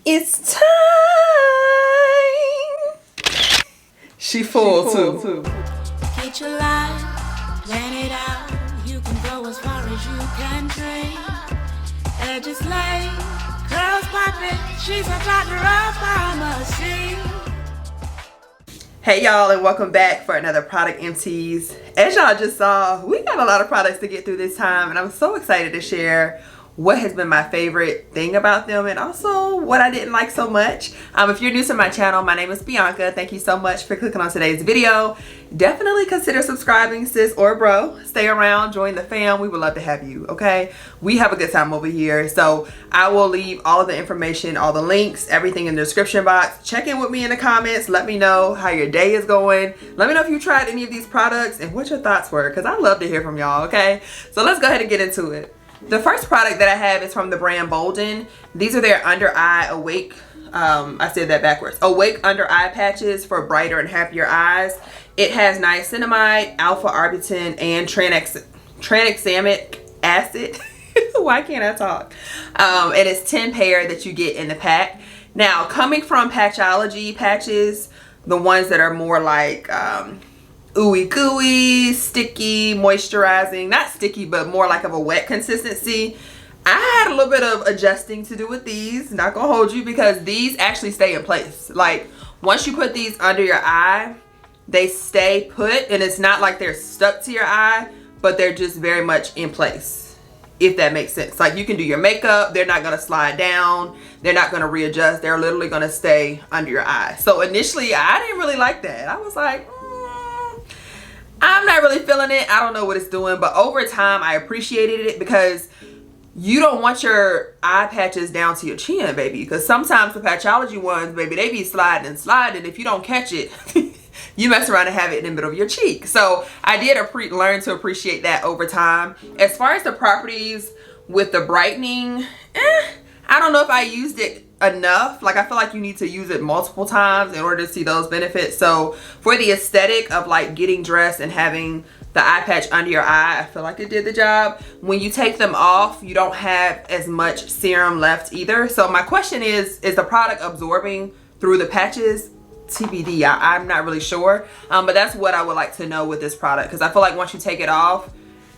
It's time. She full too. Get your life, plan it out. You can go as far as you can dream. Edges lay, curls popping. She's a doctor of pharmacy. Hey y'all, and welcome back for another product empties. As y'all just saw, we got a lot of products to get through this time, and I'm so excited to share what has been my favorite thing about them and also what I didn't like so much. If you're new to my channel, my name is Bianca. Thank you so much for clicking on today's video. Definitely consider subscribing, sis or bro. Stay around, join the fam. We would love to have you, okay? We have a good time over here. So I will leave all of the information, all the links, everything in the description box. Check in with me in the comments. Let me know how your day is going. Let me know if you tried any of these products and what your thoughts were, because I love to hear from y'all, okay? So let's go ahead and get into it. The first product that I have is from the brand Bolden. These are their under eye awake, I said that backwards, awake under eye patches for brighter and happier eyes. It has niacinamide, alpha arbutin, and tranexamic acid. Why can't I talk? And it's 10 pair that you get in the pack. Now, coming from Patchology patches, the ones that are more like ooey gooey, sticky, moisturizing, not sticky, but more like of a wet consistency. I had a little bit of adjusting to do with these, not gonna hold you, because these actually stay in place. Like, once you put these under your eye, they stay put, and it's not like they're stuck to your eye, but they're just very much in place, if that makes sense. Like, you can do your makeup, they're not gonna slide down, they're not gonna readjust, they're literally gonna stay under your eye. So initially, I didn't really like that. I was like, I'm not really feeling it. I don't know what it's doing, but over time I appreciated it, because you don't want your eye patches down to your chin, baby, because sometimes the Patchology ones, baby, they be sliding and sliding. If you don't catch it, you mess around and have it in the middle of your cheek. So I did learn to appreciate that over time. As far as the properties with the brightening, I don't know if I used it enough. Like, I feel like you need to use it multiple times in order to see those benefits. So for the aesthetic of like getting dressed and having the eye patch under your eye, I feel like it did the job. When you take them off, you don't have as much serum left either. So my question is the product absorbing through the patches? TBD, I'm not really sure, but that's what I would like to know with this product, because I feel like once you take it off,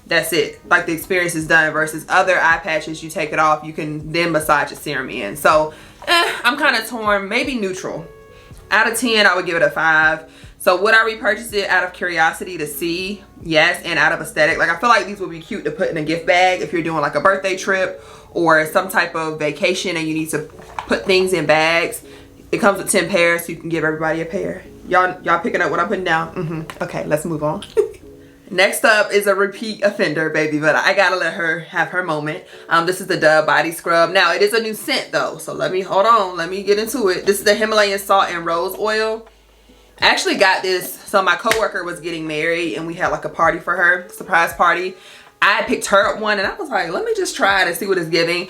that's it. Like, the experience is done, versus other eye patches, you take it off, you can then massage your serum in. So I'm kind of torn, maybe neutral. Out of 10, I would give it a 5. So would I repurchase it out of curiosity to see? Yes. And out of aesthetic, like, I feel like these would be cute to put in a gift bag if you're doing like a birthday trip or some type of vacation and you need to put things in bags. It comes with 10 pairs, so you can give everybody a pair. Y'all picking up what I'm putting down? Okay, let's move on. Next up is a repeat offender, baby, but I gotta let her have her moment. This is the Dove Body Scrub. Now, it is a new scent though, so let me get into it. This is the Himalayan Salt and Rose Oil. I actually got this, so my coworker was getting married and we had like a party for her, surprise party. I picked her up one and I was like, let me just try it and see what it's giving.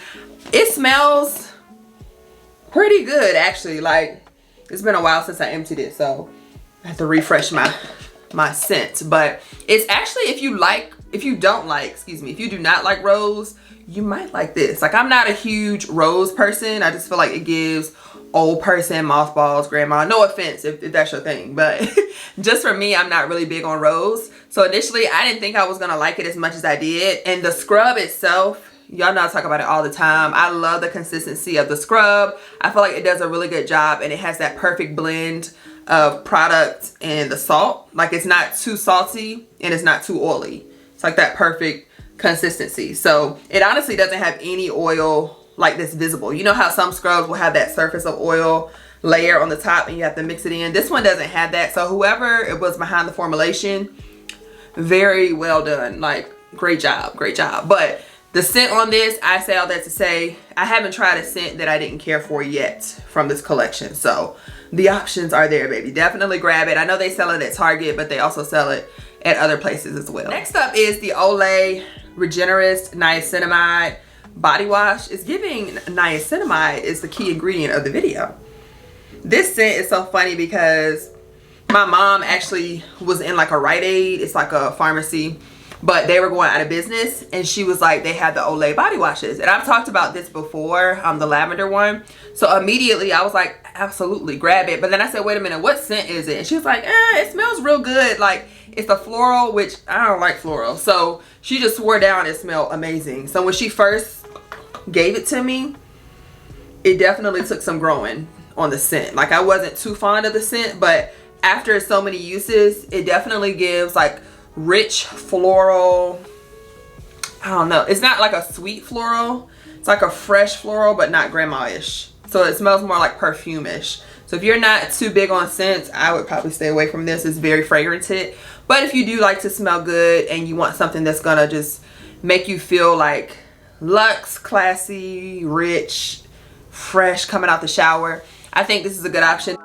It smells pretty good, actually. Like, it's been a while since I emptied it, so I have to refresh my scent. But it's actually, if you do not like rose, you might like this. Like, I'm not a huge rose person. I just feel like it gives old person, mothballs, grandma. No offense if that's your thing, but just for me, I'm not really big on rose. So initially, I didn't think I was gonna like it as much as I did. And the scrub itself, y'all know I talk about it all the time. I love the consistency of the scrub. I feel like it does a really good job, and it has that perfect blend of product and the salt. Like, it's not too salty and it's not too oily. It's like that perfect consistency. So it honestly doesn't have any oil like this visible. You know how some scrubs will have that surface of oil layer on the top and you have to mix it in? This one doesn't have that. So whoever it was behind the formulation, very well done. Like, great job, great job. But the scent on this, I say all that to say, I haven't tried a scent that I didn't care for yet from this collection. So the options are there, baby. Definitely grab it. I know they sell it at Target, but they also sell it at other places as well. Next up is the Olay Regenerist Niacinamide Body Wash. It's giving niacinamide is the key ingredient of the video. This scent is so funny because my mom actually was in like a Rite Aid. It's like a pharmacy. but they were going out of business, and she was like, they had the Olay body washes. And I've talked about this before, the lavender one. So immediately I was like, absolutely, grab it. But then I said, wait a minute, what scent is it? And she was like, it smells real good. Like, it's a floral, which I don't like floral. So she just swore down it smelled amazing. So when she first gave it to me, it definitely took some growing on the scent. Like, I wasn't too fond of the scent, but after so many uses, it definitely gives like rich floral. I don't know, it's not like a sweet floral, it's like a fresh floral, but not grandma-ish. So it smells more like perfume-ish. So if you're not too big on scents, I would probably stay away from this. It's very fragranted. But if you do like to smell good and you want something that's gonna just make you feel like luxe, classy, rich, fresh, coming out the shower, I think this is a good option.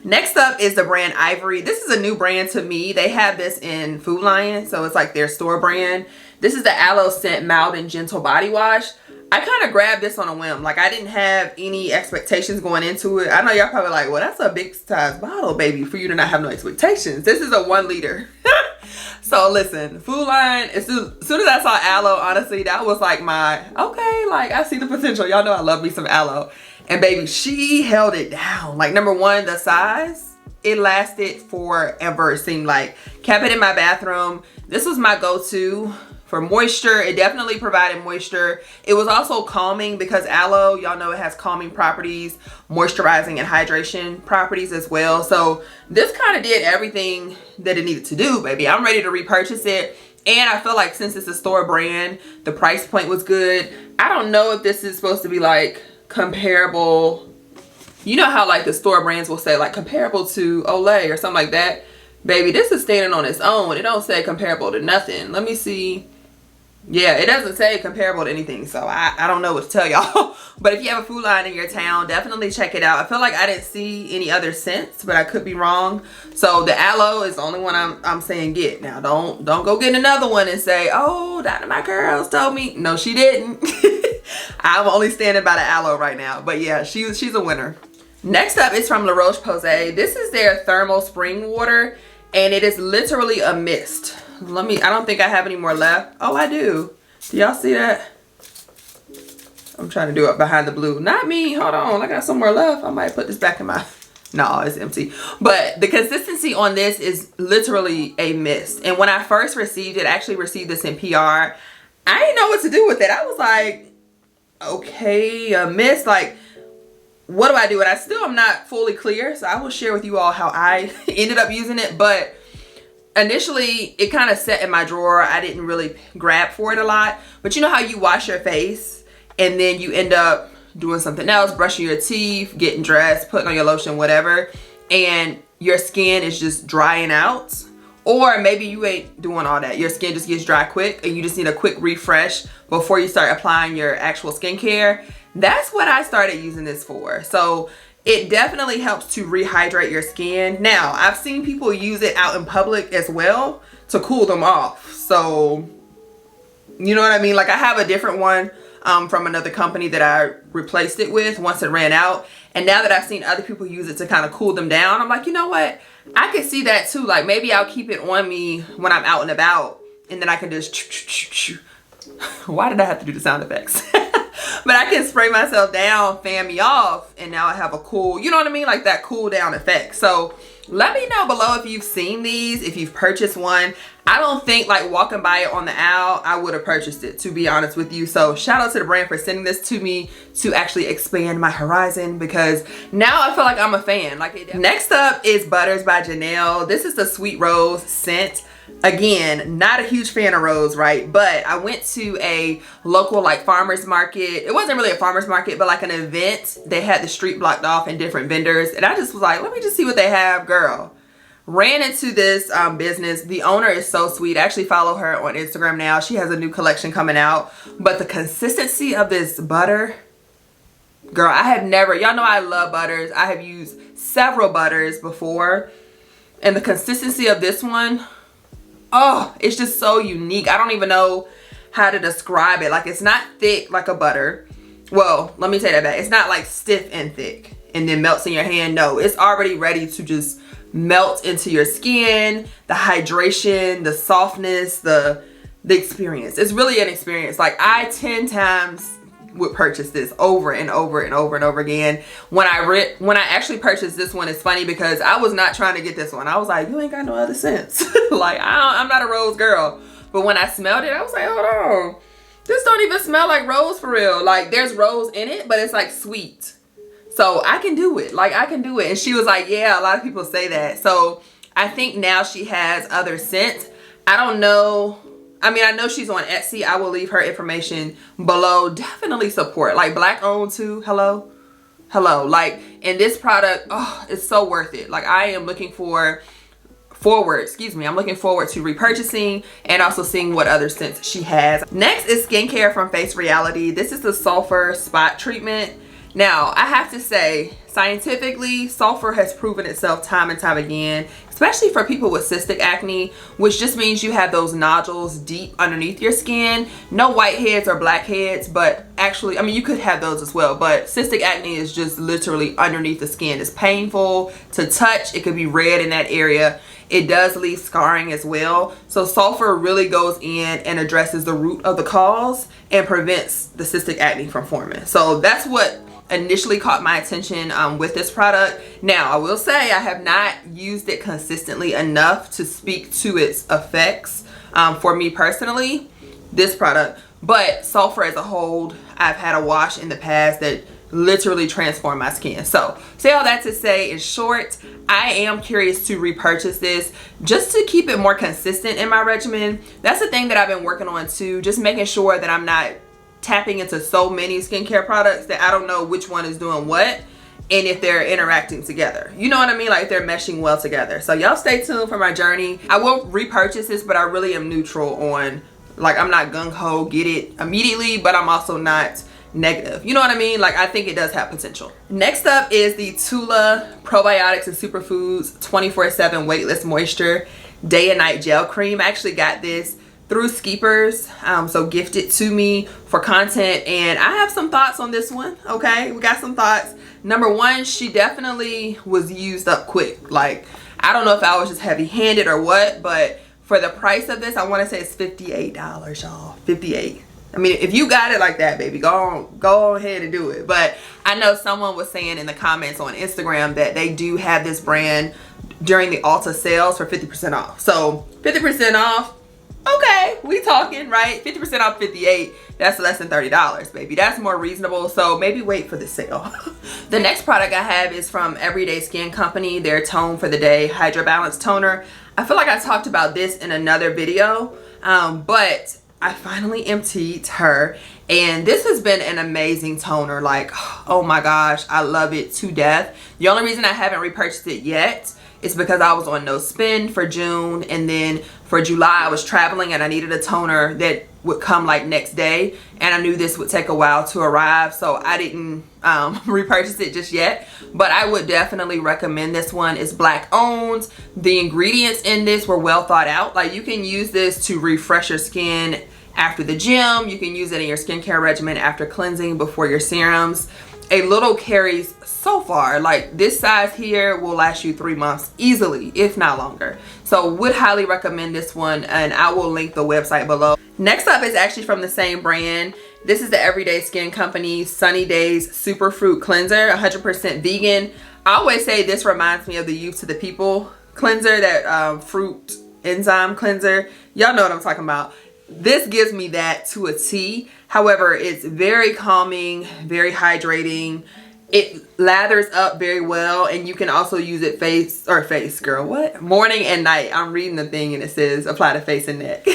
Next up is the brand Ivory. This is a new brand to me. They have this in Food Lion, so it's like their store brand. This is the Aloe Scent Mild and Gentle Body Wash. I kind of grabbed this on a whim. Like, I didn't have any expectations going into it. I know y'all probably like, well, that's a big size bottle, baby, for you to not have no expectations. This is a 1 liter. So listen, Food Lion, as soon as I saw aloe, honestly, that was like my, okay, like, I see the potential. Y'all know I love me some aloe. And baby, she held it down. Like, number one, the size, it lasted forever, it seemed like. Kept it in my bathroom. This was my go-to for moisture. It definitely provided moisture. It was also calming because aloe, y'all know it has calming properties, moisturizing and hydration properties as well. So this kind of did everything that it needed to do, baby. I'm ready to repurchase it. And I feel like since it's a store brand, the price point was good. I don't know if this is supposed to be like comparable. You know how like the store brands will say like comparable to Olay or something like that. Baby, this is standing on its own. It don't say comparable to nothing. Let me see. Yeah, it doesn't say comparable to anything, so I don't know what to tell y'all. But if you have a Food Lion in your town, definitely check it out. I feel like I didn't see any other scents, but I could be wrong. So the aloe is the only one I'm saying get. Now don't go get another one and say, oh, Doctormycurls told me. No, she didn't. I'm only standing by the aloe right now. But yeah, she's a winner. Next up is from Ro POS. This is their thermal spring water, and it is literally a mist. I don't think I have any more left. Oh, I do. Do y'all see that? I'm trying to do it behind the blue. Not me. Hold on. I got some more left. I might put this back in my... No, it's empty. But the consistency on this is literally a mist. And when I first received it, I actually received this in PR. I didn't know what to do with it. I was like, okay, a mist. Like, what do I do? And I still am not fully clear. So I will share with you all how I ended up using it. But initially, it kind of sat in my drawer. I didn't really grab for it a lot. But you know how you wash your face and then you end up doing something else, brushing your teeth, getting dressed, putting on your lotion, whatever, and your skin is just drying out? Or maybe you ain't doing all that. Your skin just gets dry quick and you just need a quick refresh before you start applying your actual skincare. That's what I started using this for. So it definitely helps to rehydrate your skin. Now, I've seen people use it out in public as well to cool them off. So, you know what I mean? Like, I have a different one from another company that I replaced it with once it ran out. And now that I've seen other people use it to kind of cool them down, I'm like, you know what? I could see that too. Like, maybe I'll keep it on me when I'm out and about, and then I can just... Why did I have to do the sound effects? But I can spray myself down, fan me off, and now I have a cool, you know what I mean? Like that cool down effect. So let me know below if you've seen these, if you've purchased one. I don't think, like, walking by it on the aisle, I would have purchased it, to be honest with you. So shout out to the brand for sending this to me to actually expand my horizon, because now I feel like I'm a fan. Like, next up is Butters by Janelle. This is the Sweet Rose scent. Again, not a huge fan of rose, right? But I went to a local like farmer's market. It wasn't really a farmer's market, but like an event. They had the street blocked off and different vendors, and I just was like, let me just see what they have. Girl, ran into this business. The owner is so sweet. I actually follow her on Instagram now. She has a new collection coming out. But the consistency of this butter, girl, I have never, y'all know I love butters. I have used several butters before, and the consistency of this one, oh, it's just so unique. I don't even know how to describe it. Like, it's not thick like a butter. Well, let me take that back. It's not like stiff and thick and then melts in your hand. No, it's already ready to just melt into your skin. The hydration, the softness, the the experience. It's really an experience. Like, I 10 times would purchase this over and over and over and over again. When I actually purchased this one, it's funny because I was not trying to get this one. I was like, you ain't got no other scents. Like, I'm not a rose girl. But when I smelled it, I was like, hold on, this don't even smell like rose for real. Like, there's rose in it, but it's like sweet. So I can do it. Like, I can do it. And she was like, yeah, a lot of people say that. So I think now she has other scents. I don't know. I mean, I know she's on Etsy. I will leave her information below. Definitely support. Like, Black owned too. Hello. Like, and this product, oh, it's so worth it. Like, I am looking forward to repurchasing and also seeing what other scents she has. Next is skincare from Face Reality. This is the sulfur spot treatment. Now, I have to say, scientifically, sulfur has proven itself time and time again, especially for people with cystic acne, which just means you have those nodules deep underneath your skin. No whiteheads or blackheads, but actually, I mean, you could have those as well, but cystic acne is just literally underneath the skin. It's painful to touch. It could be red in that area. It does leave scarring as well. So sulfur really goes in and addresses the root of the cause and prevents the cystic acne from forming. So that's what initially caught my attention with this product. Now, I will say I have not used it consistently enough to speak to its effects for me personally, this product. But sulfur as a whole, I've had a wash in the past that literally transformed my skin. So say all that to say, in short, I am curious to repurchase this just to keep it more consistent in my regimen. That's the thing that I've been working on too, just making sure that I'm not tapping into so many skincare products that I don't know which one is doing what and if they're interacting together. You know what I mean? Like, they're meshing well together. So y'all stay tuned for my journey. I will repurchase this, but I really am neutral on, like, I'm not gung-ho get it immediately, but I'm also not negative. You know what I mean? Like, I think it does have potential. Next up is the Tula Probiotics and Superfoods 24/7 Weightless Moisture Day and Night Gel Cream. I actually got this through Skeepers, so gifted to me for content, and I have some thoughts on this one. Okay, we got some thoughts. Number one, she definitely was used up quick. Like, I don't know if I was just heavy-handed or what, but for the price of this, I want to say it's $58, y'all. $58. I mean, if you got it like that, baby, go ahead and do it. But I know someone was saying in the comments on Instagram that they do have this brand during the Ulta sales for 50% off. So 50% off. Okay, we talking, right? 50% off 58, that's less than $30, baby. That's more reasonable, so maybe wait for the sale. The next product I have is from Everyday Skin Company, their Tone for the Day Hydra Balance Toner. I feel like I talked about this in another video, but I finally emptied her, and this has been an amazing toner. Like, oh my gosh, I love it to death. The only reason I haven't repurchased it yet is because I was on no spend for June, and then for July I was traveling and I needed a toner that would come like next day, and I knew this would take a while to arrive, so I didn't repurchase it just yet. But I would definitely recommend this one. It's Black owned. The ingredients in this were well thought out. Like, you can use this to refresh your skin after the gym. You can use it in your skincare regimen after cleansing, before your serums. A little carries so far. Like, this size here will last you 3 months easily, if not longer. So would highly recommend this one, and I will link the website below. Next up is actually from the same brand. This is the Everyday Skin Company Sunny Days Superfruit Cleanser, 100% vegan. I always say this reminds me of the Youth to the People cleanser, that fruit enzyme cleanser. Y'all know what I'm talking about. This gives me that to a T. However, it's very calming, very hydrating. It lathers up very well, and you can also use it morning and night. I'm reading the thing and it says apply to face and neck.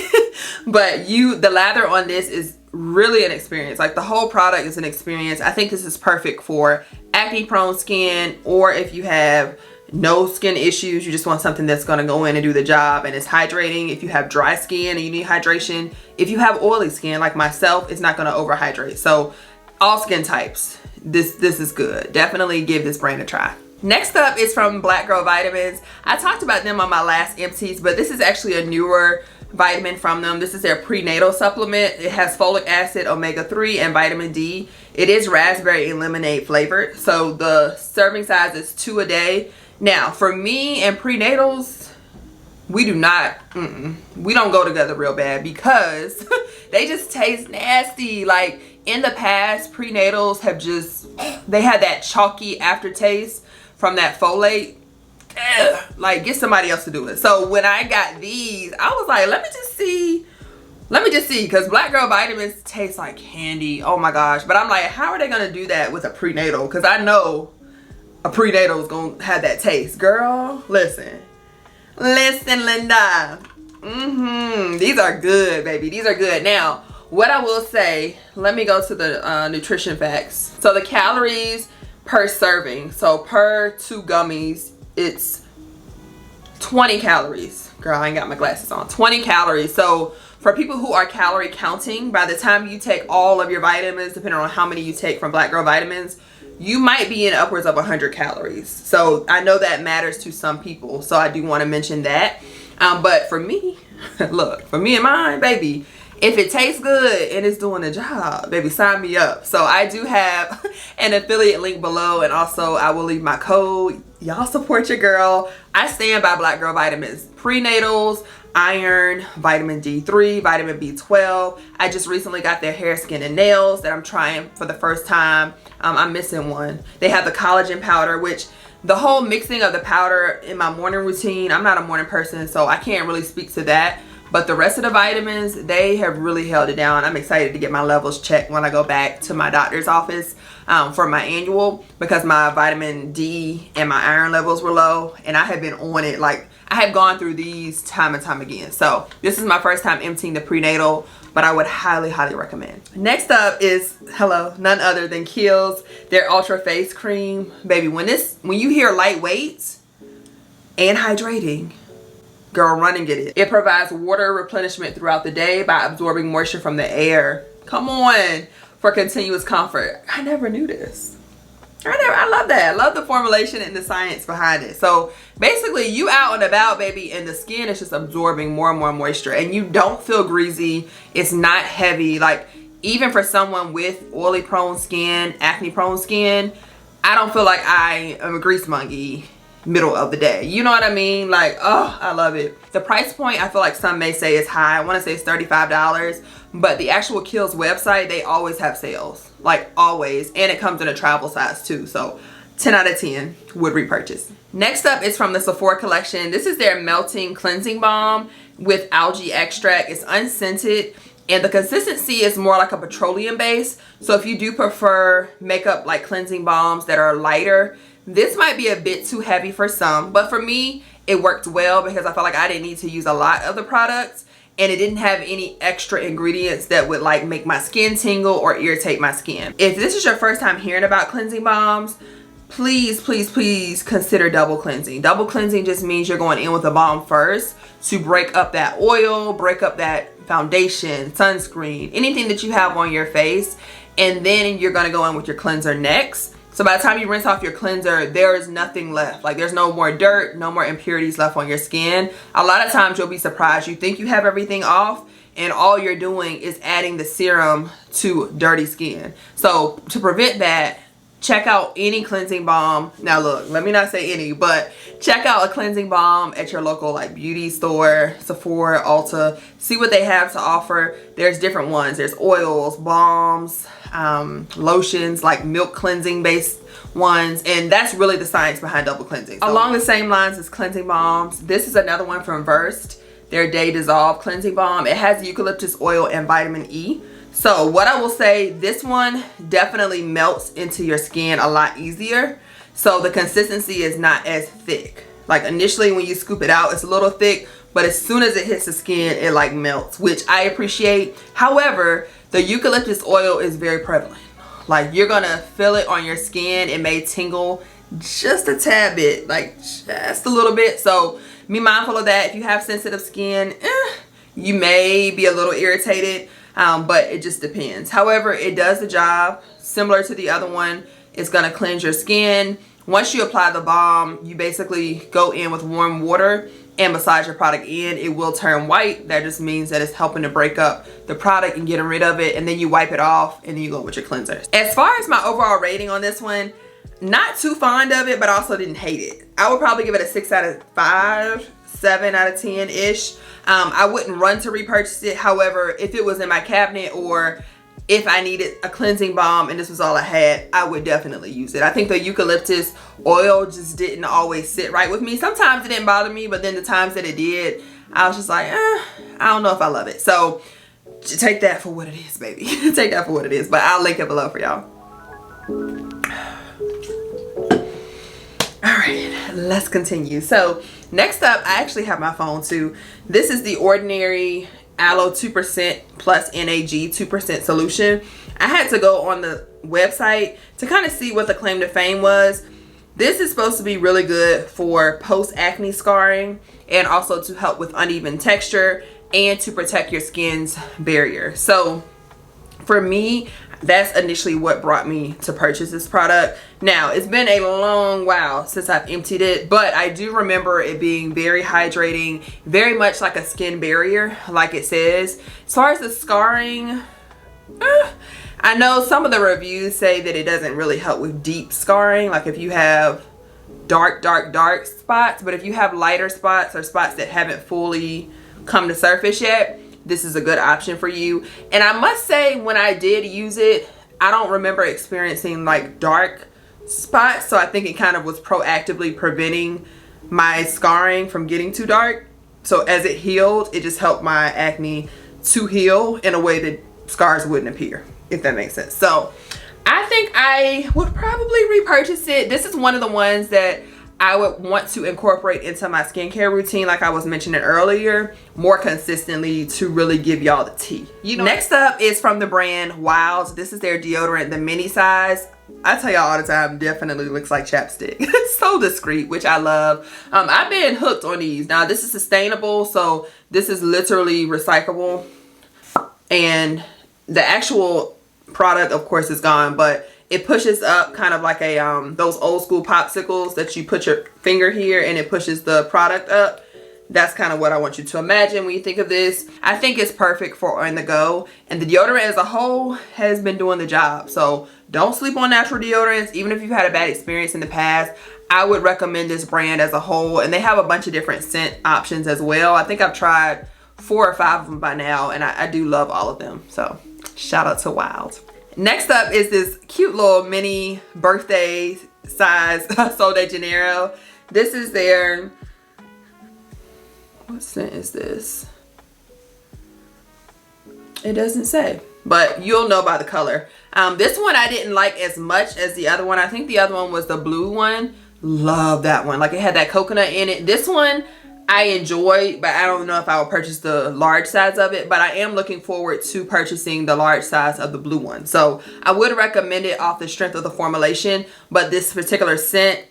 But the lather on this is really an experience. Like, the whole product is an experience. I think this is perfect for acne prone skin, or if you have no skin issues, you just want something that's going to go in and do the job, and it's hydrating. If you have dry skin and you need hydration, if you have oily skin like myself, it's not going to overhydrate. So all skin types, this is good. Definitely give this brand a try. Next up is from Black Girl Vitamins. I talked about them on my last empties, but this is actually a newer vitamin from them. This is their prenatal supplement. It has folic acid, omega-3, and vitamin D. It is raspberry and lemonade flavored. So the serving size is 2 a day. Now, for me and prenatals, we do not, we don't go together real bad because they just taste nasty. Like in the past, prenatals have just, they had that chalky aftertaste from that folate. Like get somebody else to do it. So when I got these, I was like, let me just see, because Black Girl Vitamins taste like candy. Oh my gosh. But I'm like, how are they gonna do that with a prenatal? Because I know a prenatal is gonna have that taste. Girl, listen, Linda. These are good, baby. These are good. Now, what I will say, let me go to the nutrition facts. So the calories per serving, so per 2 gummies, it's 20 calories. Girl, I ain't got my glasses on. 20 calories. So for people who are calorie counting, by the time you take all of your vitamins, depending on how many you take from Black Girl Vitamins, you might be in upwards of 100 calories. So I know that matters to some people, so I do want to mention that. But for me, look, for me and mine, baby, if it tastes good and it's doing the job, baby, sign me up. So I do have an affiliate link below, and also I will leave my code. Y'all support your girl. I stand by Black Girl Vitamins. Prenatals, iron, vitamin D3, vitamin B12. I just recently got their hair, skin, and nails that I'm trying for the first time. I'm missing one. They have the collagen powder, which the whole mixing of the powder in my morning routine, I'm not a morning person, so I can't really speak to that. But the rest of the vitamins, they have really held it down. I'm excited to get my levels checked when I go back to my doctor's office for my annual, because my vitamin D and my iron levels were low, and I have been on it. Like, I have gone through these time and time again. So this is my first time emptying the prenatal, but I would highly, highly recommend. Next up is, none other than Kiehl's, their Ultra Face Cream. Baby, when you hear lightweight and hydrating, girl, run and get it. It provides water replenishment throughout the day by absorbing moisture from the air. Come on, for continuous comfort. I never knew this. I love that. I love the formulation and the science behind it. So basically, you out and about, baby, and the skin is just absorbing more and more moisture, and you don't feel greasy. It's not heavy. Like, even for someone with oily prone skin, acne prone skin, I don't feel like I am a grease monkey middle of the day. You know what I mean? Like, oh, I love it. The price point, I feel like some may say is high. I want to say it's $35, but the actual Kiehl's website, they always have sales, like always, and it comes in a travel size too. So 10 out of 10 would repurchase. Next up is from the Sephora collection. This is their melting cleansing balm with algae extract. It's unscented, and the consistency is more like a petroleum base. So if you do prefer makeup like cleansing balms that are lighter, this might be a bit too heavy for some, but for me, it worked well because I felt like I didn't need to use a lot of the products, and it didn't have any extra ingredients that would like make my skin tingle or irritate my skin. If this is your first time hearing about cleansing balms, please, please, please consider double cleansing. Double cleansing just means you're going in with a balm first to break up that oil, break up that foundation, sunscreen, anything that you have on your face, and then you're gonna go in with your cleanser next. So by the time you rinse off your cleanser, there is nothing left. Like, there's no more dirt, no more impurities left on your skin. A lot of times you'll be surprised. You think you have everything off, and all you're doing is adding the serum to dirty skin. So to prevent that, check out any cleansing balm. Now look, let me not say any, but check out a cleansing balm at your local like beauty store, Sephora, Ulta. See what they have to offer. There's different ones. There's oils, balms, lotions, like milk cleansing based ones, and that's really the science behind double cleansing. So, along the same lines as cleansing balms, this is another one from Verday, their Day Dissolve cleansing balm. It has eucalyptus oil and vitamin E. So what I will say, this one definitely melts into your skin a lot easier. So the consistency is not as thick. Like initially when you scoop it out, it's a little thick, but as soon as it hits the skin, it like melts, which I appreciate. However, the eucalyptus oil is very prevalent. Like, you're gonna feel it on your skin. It may tingle just a tad bit, like just a little bit. So be mindful of that. If you have sensitive skin, you may be a little irritated. But it just depends. However, it does the job. Similar to the other one, it's going to cleanse your skin. Once you apply the balm, you basically go in with warm water and massage your product in. It will turn white. That just means that it's helping to break up the product and getting rid of it. And then you wipe it off, and then you go with your cleanser. As far as my overall rating on this one, not too fond of it, but also didn't hate it. I would probably give it a 6 out of 5. 7 out of 10-ish. I wouldn't run to repurchase it. However, if it was in my cabinet or if I needed a cleansing balm and this was all I had, I would definitely use it. I think the eucalyptus oil just didn't always sit right with me. Sometimes it didn't bother me, but then the times that it did, I was just like, I don't know if I love it. So take that for what it is, baby. Take that for what it is. But I'll link it below for y'all. All right, let's continue. So next up, I actually have my phone too. This is the Ordinary Aloe 2% plus NAG 2% solution. I had to go on the website to kind of see what the claim to fame was. This is supposed to be really good for post-acne scarring and also to help with uneven texture and to protect your skin's barrier. So for me, that's initially what brought me to purchase this product. Now, it's been a long while since I've emptied it, but I do remember it being very hydrating, very much like a skin barrier, like it says. As far as the scarring, I know some of the reviews say that it doesn't really help with deep scarring, like if you have dark spots, but if you have lighter spots or spots that haven't fully come to surface yet, this is a good option for you. And I must say, when I did use it, I don't remember experiencing like dark spots, so I think it kind of was proactively preventing my scarring from getting too dark. So as it healed, it just helped my acne to heal in a way that scars wouldn't appear, if that makes sense. So I think I would probably repurchase it. This is one of the ones that I would want to incorporate into my skincare routine, like I was mentioning earlier, more consistently to really give y'all the tea. You know, next up is from the brand Wild. This is their deodorant, the mini size. I tell y'all all the time, definitely looks like chapstick. It's so discreet, which I love. I've been hooked on these. Now, this is sustainable, so this is literally recyclable. And the actual product, of course, is gone, but it pushes up kind of like a those old school popsicles that you put your finger here and it pushes the product up. That's kind of what I want you to imagine when you think of this. I think it's perfect for on the go, and the deodorant as a whole has been doing the job. So don't sleep on natural deodorants. Even if you've had a bad experience in the past, I would recommend this brand as a whole, and they have a bunch of different scent options as well. I think I've tried 4 or 5 of them by now, and I do love all of them. So shout out to Wild. Next up is this cute little mini birthday size Sol de Janeiro. This is their, what scent is this? It doesn't say, but you'll know by the color. This one I didn't like as much as the other one. I think the other one was the blue one. Love that one. Like it had that coconut in it. This one I enjoyed, but I don't know if I will purchase the large size of it, but I am looking forward to purchasing the large size of the blue one. So I would recommend it off the strength of the formulation, but this particular scent,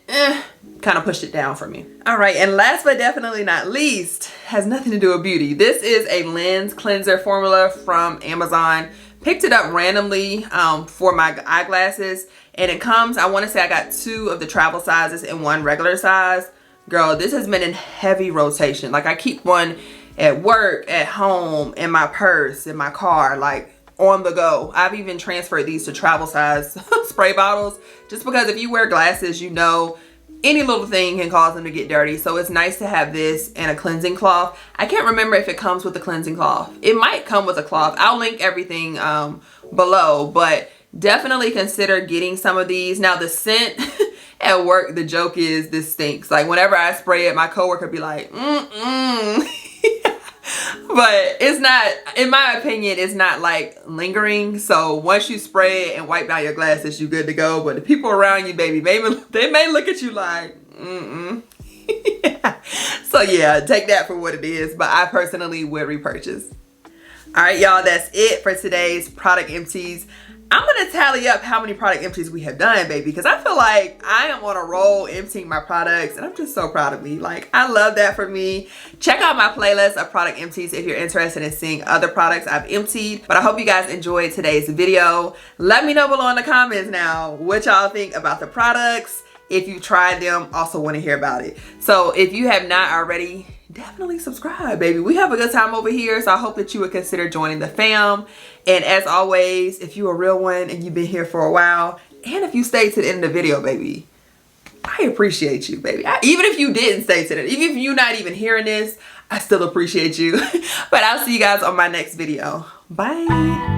kind of pushed it down for me. All right, and last but definitely not least, has nothing to do with beauty. This is a lens cleanser formula from Amazon. Picked it up randomly for my eyeglasses, and it comes, I want to say I got 2 of the travel sizes and 1 regular size. Girl, this has been in heavy rotation. Like I keep one at work, at home, in my purse, in my car, like on the go. I've even transferred these to travel size spray bottles, just because if you wear glasses, you know any little thing can cause them to get dirty. So it's nice to have this and a cleansing cloth. I can't remember if it comes with a cleansing cloth. It might come with a cloth. I'll link everything below, but definitely consider getting some of these. Now the scent at work, the joke is this stinks. Like whenever I spray it, my coworker be like, but it's not, in my opinion, it's not like lingering. So once you spray it and wipe down your glasses, you're good to go. But the people around you, baby, they may look at you like, So yeah, take that for what it is. But I personally would repurchase. All right, y'all, that's it for today's product empties. I'm gonna tally up how many product empties we have done, baby, because I feel like I am on a roll emptying my products, and I'm just so proud of me. Like, I love that for me. Check out my playlist of product empties if you're interested in seeing other products I've emptied. But I hope you guys enjoyed today's video. Let me know below in the comments now what y'all think about the products. If you tried them, also want to hear about it. So if you have not already, definitely subscribe, baby. We have a good time over here, so I hope that you would consider joining the fam. And as always, if you're a real one and you've been here for a while, and if you stayed to the end of the video, baby, I appreciate you, baby. Even if you didn't stay to this, even if you're not even hearing this, I still appreciate you. But I'll see you guys on my next video. Bye.